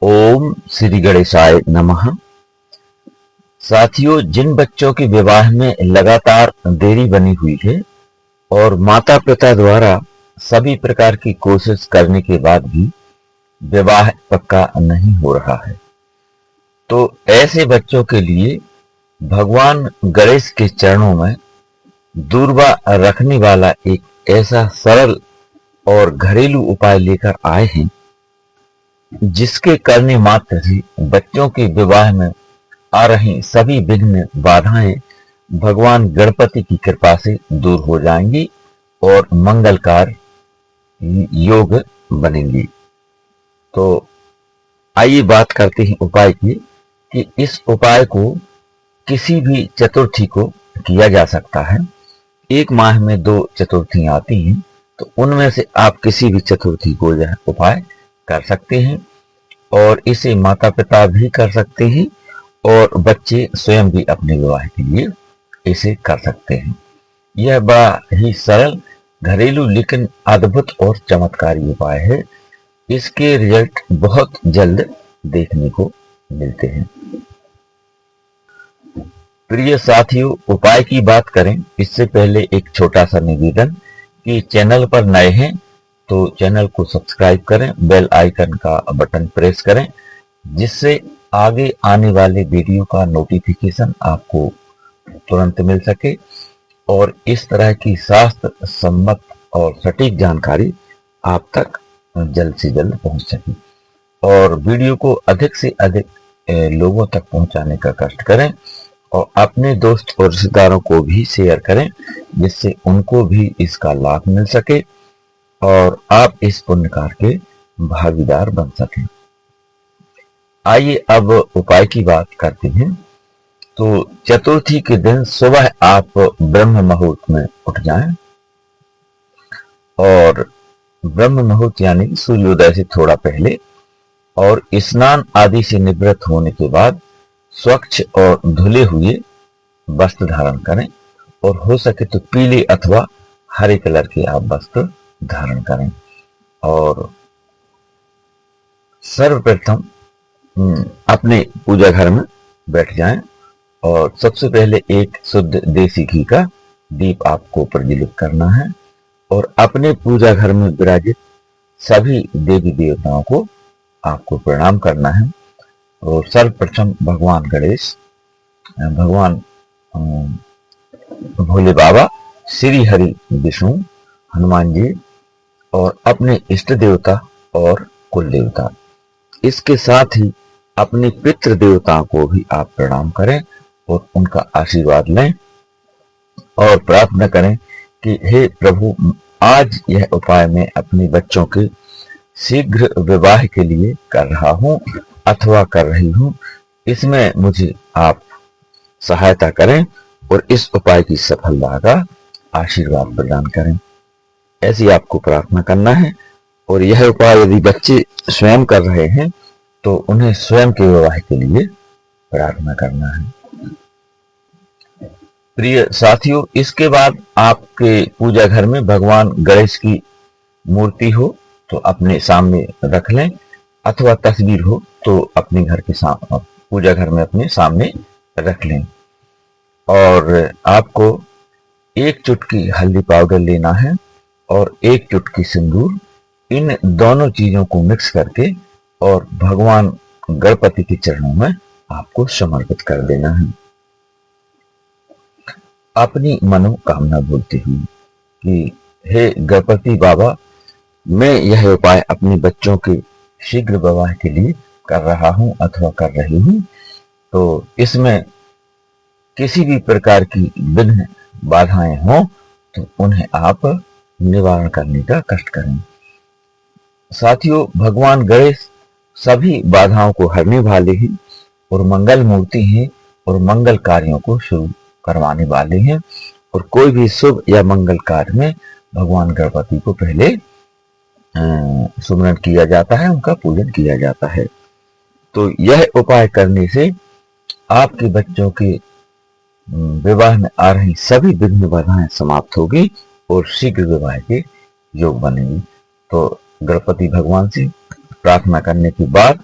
ओम श्री गणेशाय नमः। साथियों, जिन बच्चों के विवाह में लगातार देरी बनी हुई है और माता पिता द्वारा सभी प्रकार की कोशिश करने के बाद भी विवाह पक्का नहीं हो रहा है, तो ऐसे बच्चों के लिए भगवान गणेश के चरणों में दूरबा रखने वाला एक ऐसा सरल और घरेलू उपाय लेकर आए हैं, जिसके करने मात्र से बच्चों के विवाह में आ रही सभी विघ्न बाधाएं भगवान गणपति की कृपा से दूर हो जाएंगी और मंगलकार योग बनेंगी। तो आइए बात करते हैं उपाय की कि इस उपाय को किसी भी चतुर्थी को किया जा सकता है। एक माह में 2 चतुर्थियां आती हैं, तो उनमें से आप किसी भी चतुर्थी को यह उपाय कर सकते हैं और इसे माता पिता भी कर सकते हैं और बच्चे स्वयं भी अपने विवाह के लिए इसे कर सकते हैं। यह बड़ा ही सरल, घरेलू लेकिन अद्भुत और चमत्कारी उपाय है। इसके रिजल्ट बहुत जल्द देखने को मिलते हैं। प्रिय साथियों, उपाय की बात करें इससे पहले एक छोटा सा निवेदन कि चैनल पर नए हैं तो चैनल को सब्सक्राइब करें, बेल आइकन का बटन प्रेस करें, जिससे आगे आने वाले वीडियो का नोटिफिकेशन आपको तुरंत मिल सके और इस तरह की शास्त्र सम्मत और सटीक जानकारी आप तक जल्द से जल्द पहुंच सके। और वीडियो को अधिक से अधिक लोगों तक पहुंचाने का कष्ट करें और अपने दोस्त और रिश्तेदारों को भी शेयर करें, जिससे उनको भी इसका लाभ मिल सके और आप इस पुण्य कार्य के भागीदार बन सकें। आइए अब उपाय की बात करते हैं। तो चतुर्थी के दिन सुबह आप ब्रह्म मुहूर्त में उठ जाएं और ब्रह्म मुहूर्त यानी सूर्योदय से थोड़ा पहले, और स्नान आदि से निवृत्त होने के बाद स्वच्छ और धुले हुए वस्त्र धारण करें और हो सके तो पीले अथवा हरे कलर के आप वस्त्र धारण करें। और सर्वप्रथम अपने पूजा घर में बैठ जाएं और सबसे पहले एक शुद्ध देसी घी का दीप आपको प्रज्वलित करना है और अपने पूजा घर में विराजित सभी देवी देवताओं को आपको प्रणाम करना है। और सर्वप्रथम भगवान गणेश, भगवान भोले बाबा, श्री हरि विष्णु, हनुमान जी और अपने इष्ट देवता और कुल देवता, इसके साथ ही अपने पितृ देवताओं को भी आप प्रणाम करें और उनका आशीर्वाद लें और प्रार्थना करें कि हे प्रभु, आज यह उपाय मैं अपने बच्चों के शीघ्र विवाह के लिए कर रहा हूं अथवा कर रही हूं, इसमें मुझे आप सहायता करें और इस उपाय की सफलता का आशीर्वाद प्रदान करें। ऐसी आपको प्रार्थना करना है। और यह उपाय यदि बच्चे स्वयं कर रहे हैं तो उन्हें स्वयं के विवाह के लिए प्रार्थना करना है। प्रिय साथियों, इसके बाद आपके पूजा घर में भगवान गणेश की मूर्ति हो तो अपने सामने रख लें अथवा तस्वीर हो तो अपने घर के सामने, पूजा घर में अपने सामने रख लें। और आपको 1 चुटकी हल्दी पाउडर लेना है और 1 चुटकी सिंदूर, इन दोनों चीजों को मिक्स करके और भगवान गणपति के चरणों में आपको समर्पित कर देना है, अपनी मनोकामना बोलते हुए कि हे गणपति बाबा, मैं यह उपाय अपने बच्चों के शीघ्र विवाह के लिए कर रहा हूं अथवा कर रही हूं, तो इसमें किसी भी प्रकार की विघ्न बाधाएं हों तो उन्हें आप निवारण करने का कष्ट करें। साथियों, भगवान गणेश सभी बाधाओं को हरने वाले हैं और मंगल मूर्ति हैं और मंगल कार्यों को शुरू करवाने वाले हैं। और कोई भी शुभ या मंगल कार्य में भगवान गणपति को पहले सुमरन किया जाता है, उनका पूजन किया जाता है। तो यह उपाय करने से आपके बच्चों के विवाह में आ रही सभी विघ्न बाधाएं समाप्त होगी और शीघ्र विवाह के योग बनेंगे। तो गणपति भगवान से प्रार्थना करने के बाद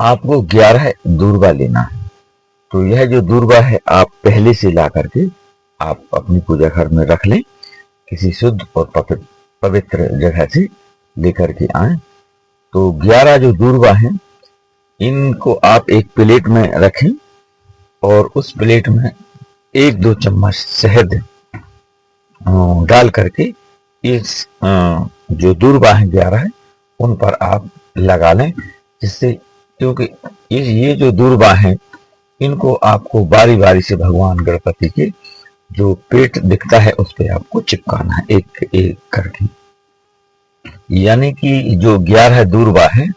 आपको 11 दूर्वा लेना है। तो यह जो दूर्वा है आप पहले से ला करके आप अपनी पूजा घर में रख लें, किसी शुद्ध और पवित्र जगह से लेकर के आए। तो 11 जो दूर्वा हैं इनको आप एक प्लेट में रखें और उस प्लेट में 1-2 चम्मच शहद डाल करके इस जो दूर्वा है 11 है उन पर आप लगा लें, जिससे क्योंकि ये जो दूर्वा है इनको आपको बारी बारी से भगवान गणपति के जो पेट दिखता है उस पर आपको चिपकाना है एक एक करके। यानी कि जो 11 दूर्वा है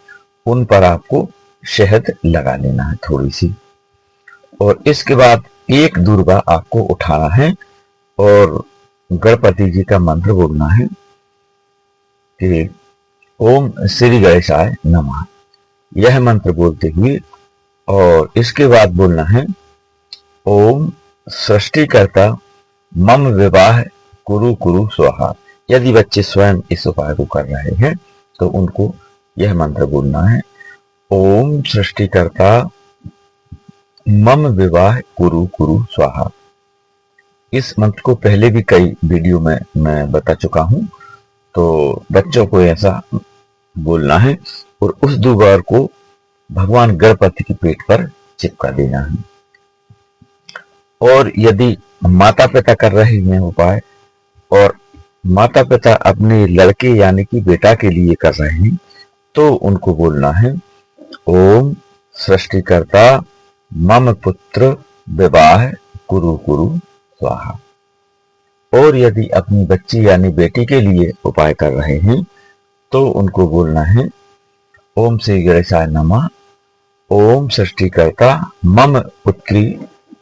उन पर आपको शहद लगा लेना है थोड़ी सी, और इसके बाद एक दूर्वा आपको उठाना है और गणपति जी का मंत्र बोलना है कि ओम श्री गणेशाय नमः, यह मंत्र बोलते हुए, और इसके बाद बोलना है ओम सृष्टिकर्ता मम विवाह कुरु कुरु स्वाहा। यदि बच्चे स्वयं इस उपाय को कर रहे हैं तो उनको यह मंत्र बोलना है ओम सृष्टिकर्ता मम विवाह कुरु कुरु स्वाहा। इस मंत्र को पहले भी कई वीडियो में मैं बता चुका हूं, तो बच्चों को ऐसा बोलना है और उस दूर्वा को भगवान गणपति के पेट पर चिपका देना है। और यदि माता पिता कर रहे हैं उपाय और माता पिता अपने लड़के यानी कि बेटा के लिए कर रहे हैं तो उनको बोलना है ओम सृष्टिकर्ता मम पुत्र विवाह कुरु कुरु स्वाहा। और यदि अपनी बच्ची यानी बेटी के लिए उपाय कर रहे हैं तो उनको बोलना है ओम श्री गणेशाय नमः, ओम सृष्टिकर्ता मम पुत्री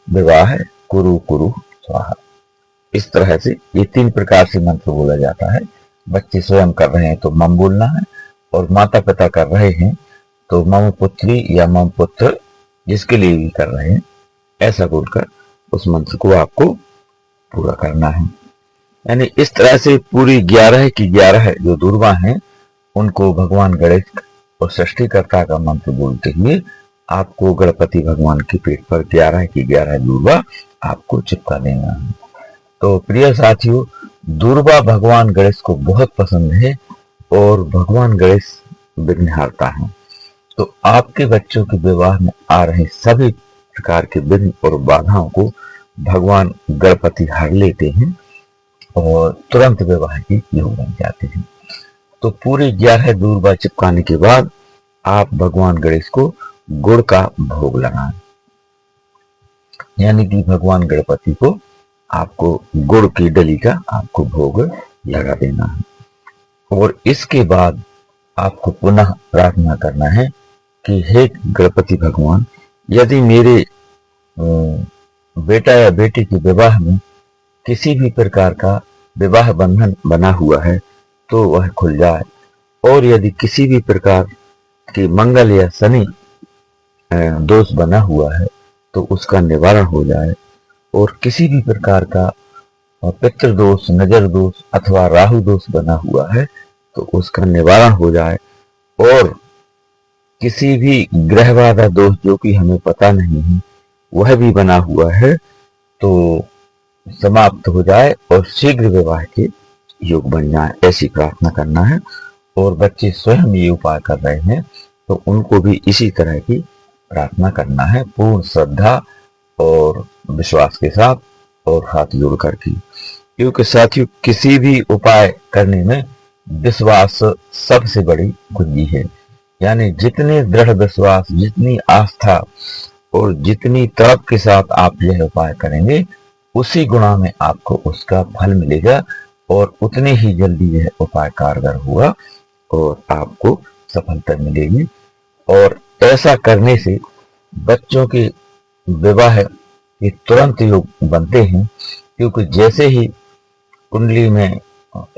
विवाह कुरु कुरु स्वाहा। इस तरह से ये 3 प्रकार से मंत्र बोला जाता है। बच्चे स्वयं कर रहे हैं तो मम बोलना है, और माता पिता कर रहे हैं तो मम पुत्री या मम पुत्र जिसके लिए भी कर रहे हैं ऐसा बोलकर उस मंत्र को आपको पूरा करना है। यानी इस तरह से पूरी 11 की 11 जो दूर्वा हैं उनको भगवान गणेश और सृष्टिकर्ता का मंत्र बोलते हुए आपको गणपति भगवान के पेट पर 11 की 11 दूर्वा आपको चिपका देना है। तो प्रिय साथियों, दूर्वा भगवान गणेश को बहुत पसंद है और भगवान गणेश विघ्नहर्ता है। तो आपके बच्चों के विवाह में आ रहे सभी प्रकार के विघ्न और बाधाओं को भगवान गणपति हर लेते हैं और तुरंत विवाह की योग बन जाते हैं। तो पूरे 11 दूर्वा चिपकाने के बाद आप भगवान गणेश को गुड़ का भोग लगाएं, यानी कि भगवान गणपति को आपको गुड़ की डली का आपको भोग लगा देना है। और इसके बाद आपको पुनः प्रार्थना करना है कि हे गणपति भगवान, यदि मेरे बेटा या बेटी के विवाह में किसी भी प्रकार का विवाह बंधन बना हुआ है तो वह खुल जाए, और यदि किसी भी प्रकार की मंगल या शनि दोष बना हुआ है तो उसका निवारण हो जाए, और किसी भी प्रकार का पितृ दोष, नजर दोष अथवा राहु दोष बना हुआ है तो उसका निवारण हो जाए, और किसी भी ग्रह बाधा दोष जो कि हमें पता नहीं है वह भी बना हुआ है तो समाप्त हो जाए और शीघ्र विवाह के योग बन जाए, ऐसी प्रार्थना करना है। और बच्चे स्वयं ये उपाय कर रहे हैं तो उनको भी इसी तरह की प्रार्थना करना है पूर्ण श्रद्धा और विश्वास के साथ और हाथ जोड़ करके, क्योंकि साथियों किसी भी उपाय करने में विश्वास सबसे बड़ी कुंजी है। यानी जितने दृढ़ विश्वास, जितनी आस्था और जितनी तड़प के साथ आप यह उपाय करेंगे उसी गुणा में आपको उसका फल मिलेगा और उतने ही जल्दी यह उपाय कारगर होगा और आपको सफलता मिलेगी। और ऐसा करने से बच्चों के विवाह के तुरंत योग बनते हैं, क्योंकि जैसे ही कुंडली में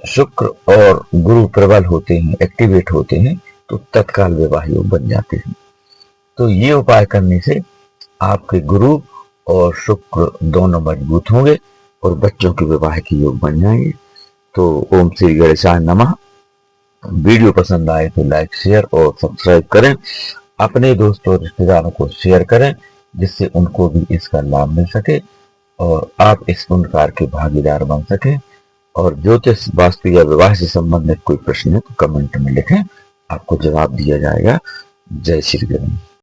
शुक्र और गुरु प्रबल होते हैं, एक्टिवेट होते हैं, तो तत्काल विवाह योग बन जाते हैं। तो ये उपाय करने से आपके गुरु और शुक्र दोनों मजबूत होंगे और बच्चों के विवाह के योग बन जाएंगे। तो ओम श्री गणेशाय नमः। वीडियो पसंद आए तो लाइक, शेयर और सब्सक्राइब करें अपने दोस्तों और रिश्तेदारों को शेयर करें, जिससे उनको भी इसका लाभ मिल सके और आप इस पुण्य कार्य के भागीदार बन सकें। और ज्योतिष, वास्तु या विवाह से संबंधित कोई प्रश्न है तो कमेंट में लिखें, आपको जवाब दिया जाएगा। जय श्री गणेश।